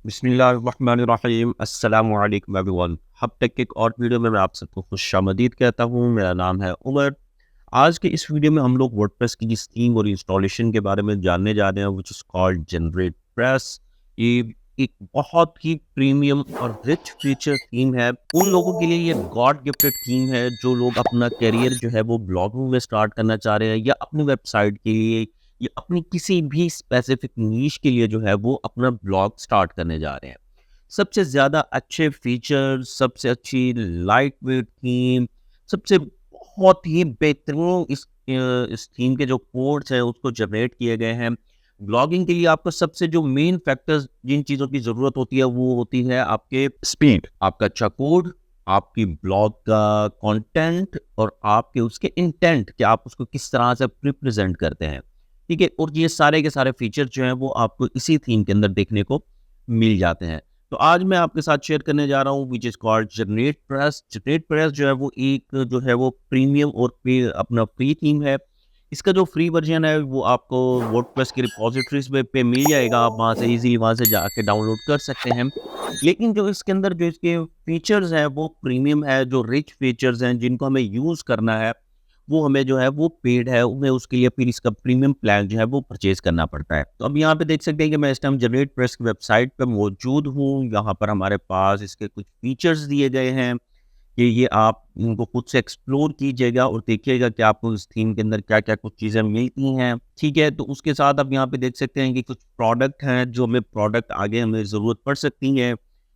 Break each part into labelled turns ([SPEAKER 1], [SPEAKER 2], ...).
[SPEAKER 1] बिस्मिल्लाहिर्रहमानिर्रहीम अस्सलामु अलैकुम एवरीवन। अब तक के एक और वीडियो में मैं आप सबको खुशामदीद कहता हूँ। मेरा नाम है उमर। आज के इस वीडियो में हम लोग वर्डप्रेस की जिस थीम और इंस्टॉलेशन के बारे में जानने जा रहे हैं which is called generate press. ये एक बहुत ही प्रीमियम और रिच फीचर थीम है। उन लोगों के लिए ये गॉड गिफ्टेड थीम है जो लोग अपना करियर जो है वो ब्लॉगिंग में स्टार्ट करना चाह रहे हैं या अपनी वेबसाइट के लिए या अपनी किसी भी स्पेसिफिक नीश के लिए जो है वो अपना ब्लॉग स्टार्ट करने जा रहे हैं। सबसे ज़्यादा अच्छे फीचर्स, सबसे अच्छी लाइट वेट थीम, सबसे बहुत ही बेहतरीन इस थीम के जो कोड्स हैं उसको जनरेट किए गए हैं। ब्लॉगिंग के लिए आपको सबसे जो मेन फैक्टर्स जिन चीज़ों की ज़रूरत होती है वो होती है आपके स्पीड, आपका अच्छा कोड, आपकी ब्लॉग का कंटेंट और आपके उसके इंटेंट कि आप उसको किस तरह से रिप्रेजेंट करते हैं। ठीक है, और ये सारे के सारे फीचर जो हैं वो आपको इसी थीम के अंदर देखने को मिल जाते हैं। तो आज मैं आपके साथ शेयर करने जा रहा हूँ which is called generate press. Generate press जो है वो एक जो है वो प्रीमियम और पे अपना फ्री थीम है। इसका जो फ्री वर्जन है वो आपको वर्डप्रेस की रिपॉजिटरीज पे मिल जाएगा। आप वहाँ से इजीली वहाँ से जाके डाउनलोड कर सकते हैं। लेकिन जो इसके अंदर जो इसके फीचर्स हैं वो प्रीमियम है, जो रिच फीचर्स हैं जिनको हमें यूज़ करना है वो हमें जो है वो पेड है, हमें उसके लिए फिर इसका प्रीमियम प्लान जो है वो परचेज़ करना पड़ता है। तो अब यहाँ पे देख सकते हैं कि मैं इस टाइम जनरेट प्रेस की वेबसाइट पे मौजूद हूँ। यहाँ पर हमारे पास इसके कुछ फीचर्स दिए गए हैं कि ये आप इनको खुद से एक्सप्लोर कीजिएगा और देखिएगा कि आपको इस थीम के अंदर क्या-क्या कुछ चीज़ें मिलती हैं। ठीक है, तो उसके साथ आप यहाँ पे देख सकते हैं कि कुछ प्रोडक्ट हैं जो हमें प्रोडक्ट आगे हमें ज़रूरत पड़ सकती है।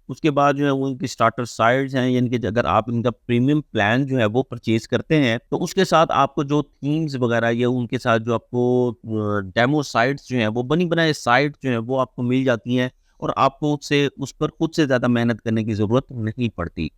[SPEAKER 1] उसके बाद जो है वो इनकी स्टार्टर साइट्स हैं, यानी कि अगर आप इनका प्रीमियम प्लान जो है वो परचेज़ करते हैं, तो उसके साथ आपको जो थीम्स वगैरह या उनके साथ जो आपको डेमो साइट्स जो हैं, वो बनी-बनाई साइट जो है वो आपको मिल जाती हैं और आपको उससे उस पर खुद से ज़्यादा मेहनत करने की ज़रूरत नहीं पड़ती।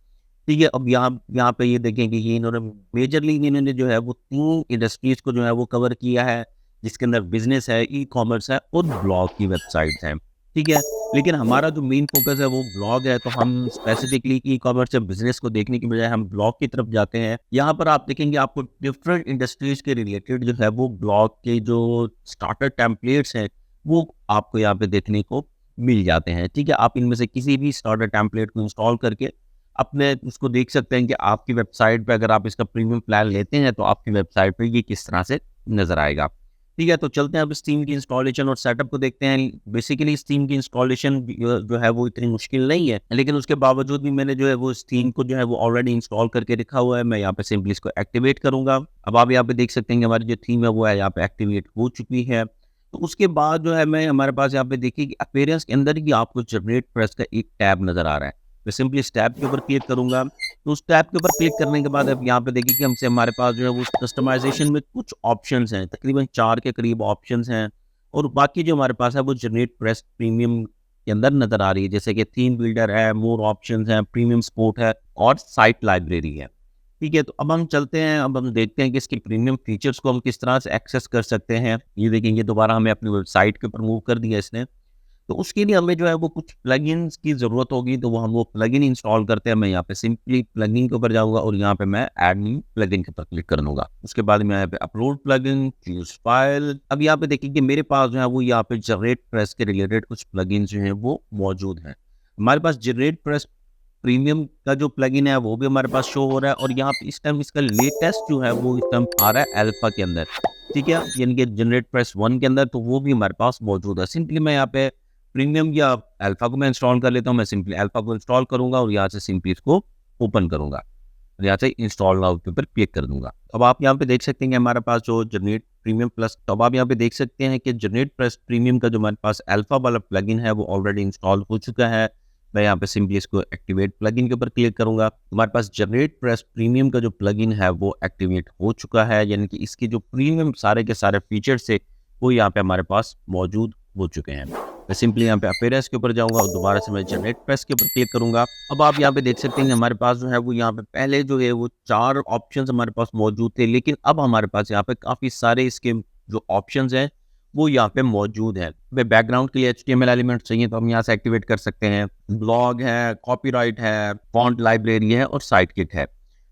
[SPEAKER 1] ठीक है, अब यहाँ यहाँ पे ये देखें कि ये इन्होंने मेजरली इन्होंने जो है वो 3 इंडस्ट्रीज़ को जो है वो कवर किया है, जिसके अंदर बिज़नेस है, ई-कॉमर्स है और ब्लॉग की वेबसाइट्स हैं। ठीक है? लेकिन हमारा जो मेन फ़ोकस है वो ब्लॉग है, तो हम स्पेसिफ़िकली ई-कॉमर्स या बिज़नेस को देखने की बजाय हम ब्लॉग की तरफ जाते हैं। यहाँ पर आप देखेंगे आपको डिफरेंट इंडस्ट्रीज़ के रिलेटेड जो है वो ब्लॉग के जो स्टार्टर टेम्पलेट्स हैं, वो आपको यहाँ पे देखने को मिल जाते हैं। ठीक है? आप इनमें से किसी भी स्टार्टर टेम्पलेट को इंस्टॉल करके अपने उसको देख सकते हैं कि आपकी वेबसाइट पे अगर आप इसका प्रीमियम प्लान लेते हैं, तो आपकी वेबसाइट पे ये किस तरह से नज़र आएगा। ठीक है, तो चलते हैं अब इस थीम की इंस्टॉलेशन और सेटअप को देखते हैं। बेसिकली इस थीम की इंस्टॉलेशन जो है वो इतनी मुश्किल नहीं है, लेकिन उसके बावजूद भी मैंने जो है वो इस थीम को जो है वो ऑलरेडी इंस्टॉल करके रखा हुआ है। मैं यहाँ पे सिंपली इसको एक्टिवेट करूँगा। अब आप यहाँ पे देख सकते हैं कि हमारी जो थीम है वो है यहाँ पे एक्टिवेट हो चुकी है। तो उसके बाद जो है मैं हमारे पास यहाँ पे देखिए कि अपीयरेंस के अंदर ही आपको जनरेट प्रेस का एक टैब नज़र आ रहा है। मैं सिंपली इस टैब के ऊपर क्लिक करूँगा। तो उस टैब के ऊपर क्लिक करने के बाद अब यहाँ पे देखिए कि हमसे हमारे पास जो है वो कस्टमाइज़ेशन में कुछ ऑप्शंस हैं, तकरीबन 4 के करीब ऑप्शंस हैं और बाकी जो हमारे पास है वो जनरेट प्रेस प्रीमियम के अंदर नज़र आ रही है, जैसे कि थीम बिल्डर है, मोर ऑप्शंस हैं, प्रीमियम सपोर्ट है और साइट लाइब्रेरी है। ठीक है, तो अब हम चलते हैं, अब हम देखते हैं कि इसके प्रीमियम फीचर्स को हम किस तरह से एक्सेस कर सकते हैं। ये देखेंगे दोबारा हमें अपनी वेबसाइट के ऊपर मूव कर दिया इसने। तो उसके लिए हमें जो है वो कुछ प्लगइन्स की ज़रूरत होगी, तो वो प्लगइन इंस्टॉल करते हैं। मैं यहाँ पे सिंपली प्लगइन के ऊपर जाऊँगा और यहाँ पे मैं ऐड न्यू प्लगइन के ऊपर क्लिक कर दूँगा। उसके बाद मैं यहाँ पे अपलोड प्लगइन, चूज़ फाइल। अब यहाँ पे देखिए कि मेरे पास जो है वो यहाँ पे जनरेट प्रेस के रिलेटेड कुछ प्लगइन्स जो हैं वो मौजूद हैं। हमारे पास जनरेट प्रेस प्रीमियम का जो प्लगइन है वो भी हमारे पास शो हो रहा है और यहाँ पे इस टाइम इसका लेटेस्ट जो है वो इस टाइम आ रहा है अल्फा के अंदर। ठीक है, यानी कि जनरेट प्रेस 1 के अंदर, तो वो भी हमारे पास मौजूद है। सिंपली मैं यहाँ पे प्रीमियम या अल्फा को मैं इंस्टॉल कर लेता हूँ। मैं सिंपली अल्फा को इंस्टॉल करूँगा और यहाँ से सिंपली इसको ओपन करूँगा। यहाँ से इंस्टॉल नाउ के ऊपर क्लिक कर दूँगा। अब आप यहाँ पे देख सकते हैं कि हमारे पास जो जनरेट प्रीमियम प्लस, तो अब आप यहाँ पे देख सकते हैं कि जनरेट प्लस प्रीमियम का जो हमारे पास अल्फा वाला प्लगइन है वो ऑलरेडी इंस्टॉल हो चुका है। मैं यहाँ पे सिंपली इसको एक्टिवेट प्लगइन के ऊपर क्लिक करूँगा। हमारे पास जनरेट प्रेस प्रीमियम का जो प्लगइन है वो एक्टिवेट हो चुका है, यानी कि इसकी जो प्रीमियम सारे के सारे फीचर्स थे वो यहाँ पे हमारे पास मौजूद हो चुके हैं। मैं सिंपली यहाँ पे अपीयरेंस के ऊपर जाऊँगा और दोबारा से मैं जनरेट प्रेस के ऊपर क्लिक करूँगा। अब आप यहाँ पे देख सकते हैं कि हमारे पास जो है वो यहाँ पे पहले जो है वो 4 ऑप्शंस हमारे पास मौजूद थे, लेकिन अब हमारे पास यहाँ पे काफ़ी सारे इसके जो ऑप्शंस हैं वो यहाँ पे मौजूद है। हमें बैकग्राउंड के लिए HTML एलिमेंट चाहिए तो हम यहाँ से एक्टिवेट कर सकते हैं। ब्लॉग है, कॉपीराइट है, फॉन्ट लाइब्रेरी है और साइट किट है।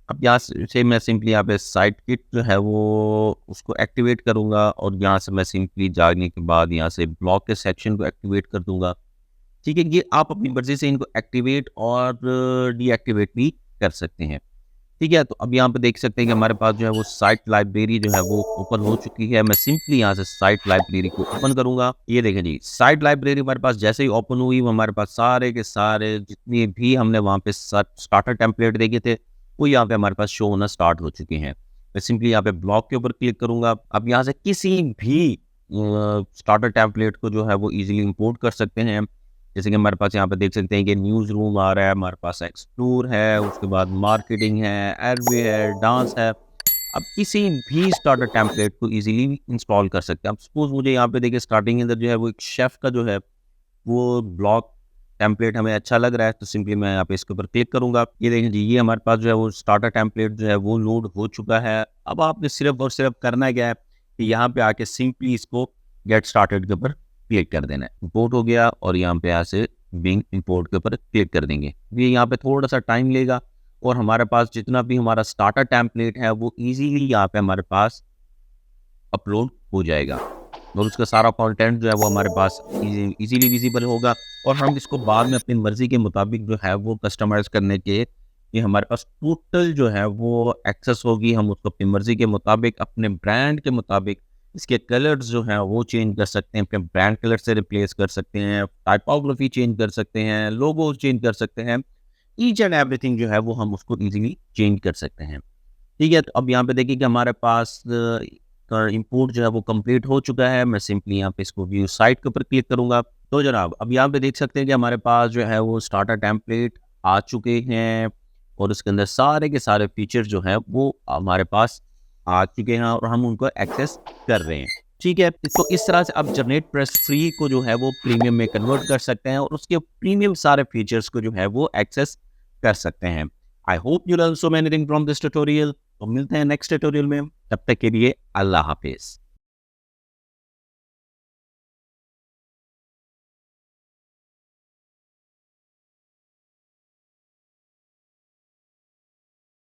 [SPEAKER 1] अब यहाँ से मैं सिंपली यहाँ पे साइट किट जो है वो उसको एक्टिवेट करूँगा और यहाँ से मैं सिंपली जाने के बाद यहाँ से ब्लॉग के सेक्शन को एक्टिवेट कर दूँगा। ठीक है, ये आप अपनी मर्ज़ी से इनको एक्टिवेट और डीएक्टिवेट भी कर सकते हैं। ठीक है, तो अब यहाँ पे देख सकते हैं कि हमारे पास जो है वो साइट लाइब्रेरी जो है वो ओपन हो चुकी है। मैं सिंपली यहाँ से साइट लाइब्रेरी को ओपन करूँगा। ये देखें जी, साइट लाइब्रेरी हमारे पास जैसे ही ओपन हुई, वो हमारे पास सारे के सारे जितने भी हमने वहाँ पे स्टार्टर टेम्पलेट देखे थे, वो यहाँ पे हमारे पास शो होना स्टार्ट हो चुके हैं। मैं सिंपली यहाँ पे ब्लॉक के ऊपर क्लिक करूँगा। अब यहाँ से किसी भी स्टार्टर टेम्पलेट को जो है वो ईज़िली इम्पोर्ट कर सकते हैं। जैसे कि हमारे पास यहाँ पे देख सकते हैं कि न्यूज़ रूम आ रहा है, हमारे पास एक्सप्लोर है, उसके बाद मार्केटिंग है, एडवे है, डांस है। आप किसी भी स्टार्टर टेम्पलेट को इजीली इंस्टॉल कर सकते हैं। अब सपोज़ मुझे यहाँ पे देखिए स्टार्टिंग के अंदर जो है वो एक शेफ़ का जो है वो ब्लॉक टेम्पलेट हमें अच्छा लग रहा है, तो सिंपली मैं यहाँ पे इसके ऊपर क्लिक करूँगा। ये देखिए जी, ये हमारे पास जो है वो स्टार्टर टेम्पलेट जो है वो लोड हो चुका है। अब आपने सिर्फ़ और सिर्फ़ करना क्या है कि यहाँ पे आके सिंपली इसको गेट स्टार्टेड के ऊपर क्लिक कर देना है। इंपोर्ट हो गया और यहाँ पे यहाँ से बिंग इंपोर्ट के ऊपर क्लिक कर देंगे। ये यहाँ पे थोड़ा-सा टाइम लेगा और हमारे पास जितना भी हमारा स्टार्टर टेम्पलेट है वो ईज़िली यहाँ पे हमारे पास अपलोड हो जाएगा और उसका सारा कंटेंट जो है वो हमारे पास इजीली विजिबल होगा और हम इसको बाद में अपनी मर्ज़ी के मुताबिक जो है वो कस्टमाइज़ करने के ये हमारे पास टोटल जो है वो एक्सेस होगी। हम उसको अपनी मर्ज़ी के मुताबिक, अपने ब्रांड के मुताबिक इसके कलर्स जो हैं वो चेंज कर सकते हैं, अपने ब्रांड कलर से रिप्लेस कर सकते हैं, टाइपोग्राफी चेंज कर सकते हैं, लोगो चेंज कर सकते हैं। ईच एंड एवरीथिंग जो है वो हम उसको ईज़िली चेंज कर सकते हैं। ठीक है, तो अब यहाँ पे देखिए कि हमारे पास इंपोर्ट जो है वो कंप्लीट हो चुका है। मैं सिंपली यहाँ पे इसको व्यू साइट के ऊपर क्लिक करूँगा। तो जनाब अब यहाँ पे देख सकते हैं कि हमारे पास जो है वो स्टार्टर टेम्पलेट आ चुके हैं और उसके अंदर सारे के सारे फीचर जो हैं वो हमारे पास आ चुके हैं और हम उनको एक्सेस कर रहे हैं। ठीक है, तो इस तरह से आप जनरेट प्रेस फ्री को जो है वो प्रीमियम में कन्वर्ट कर सकते हैं और उसके प्रीमियम सारे फीचर्स को जो है वो एक्सेस कर सकते हैं। I hope you learn so many thing from this tutorial. तो मिलते हैं नेक्स्ट ट्यूटोरियल में, तब तक के लिए अल्लाह हाफिज।